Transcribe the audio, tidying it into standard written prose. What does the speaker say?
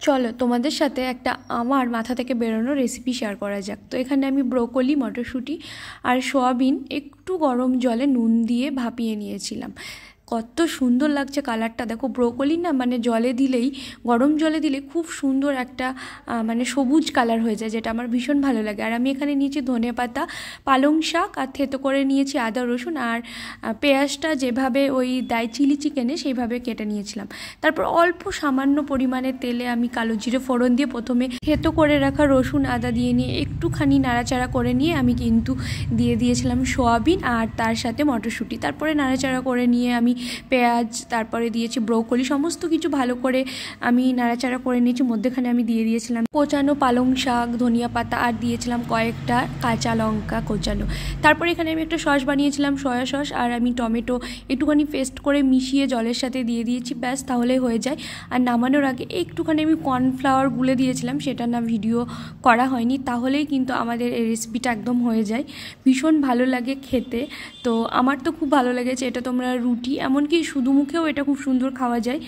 চলো তোমাদের সাথে একটা আমার মাথা থেকে বেরোনো রেসিপি শেয়ার করা যাক। তো এখানে আমি ব্রোকলি, মটরশুঁটি আর সয়াবিন একটু গরম জলে নুন দিয়ে ভাপিয়ে নিয়েছিলাম। কত সুন্দর লাগছে কালারটা, দেখো ব্রোকলি না মানে জলে দিলেই, গরম জলে দিলে খুব সুন্দর একটা মানে সবুজ কালার হয়ে যায়, যেটা আমার ভীষণ ভালো লাগে। আর আমি এখানে নিয়েছি ধনেপাতা, পালং শাক আর থেতো করে নিয়েছি আদা রসুন, আর পেঁয়াজটা যেভাবে ওই দাই চিলি চিকেনে সেইভাবে কেটে নিয়েছিলাম। তারপর অল্প সামান্য পরিমাণে তেলে আমি কালো জিরে ফোড়ন দিয়ে প্রথমে থেতো করে রাখা রসুন আদা দিয়ে নিয়ে একটুখানি নাড়াচাড়া করে নিয়ে আমি কিন্তু দিয়ে দিয়েছিলাম সয়াবিন আর তার সাথে মটরশুঁটি। তারপরে নাড়াচাড়া করে নিয়ে আমি পেঁয়াজ, তারপরে দিয়েছি ব্রোকলি, সমস্ত কিছু ভালো করে আমি নাড়াচাড়া করে নিয়েছি। মধ্যেখানে আমি দিয়ে দিয়েছিলাম কোচানো পালং শাক, ধনিয়া পাতা, আর দিয়েছিলাম কয়েকটা কাঁচা লঙ্কা কোচানো। তারপরে এখানে আমি একটা সস বানিয়েছিলাম, সয়া সস, আর আমি টমেটো একটুখানি পেস্ট করে মিশিয়ে জলের সাথে দিয়ে দিয়েছি, ব্যাস তাহলে হয়ে যায়। আর নামানোর আগে একটুখানি আমি কর্নফ্লাওয়ার গুলে দিয়েছিলাম, সেটা না ভিডিও করা হয়নি, তাহলেই কিন্তু আমাদের এই রেসিপিটা একদম হয়ে যায়। ভীষণ ভালো লাগে খেতে, তো আমার তো খুব ভালো লেগেছে এটা। তোমরা রুটি, এমনকি শুধু মুখেও এটা খুব সুন্দর খাওয়া যায়।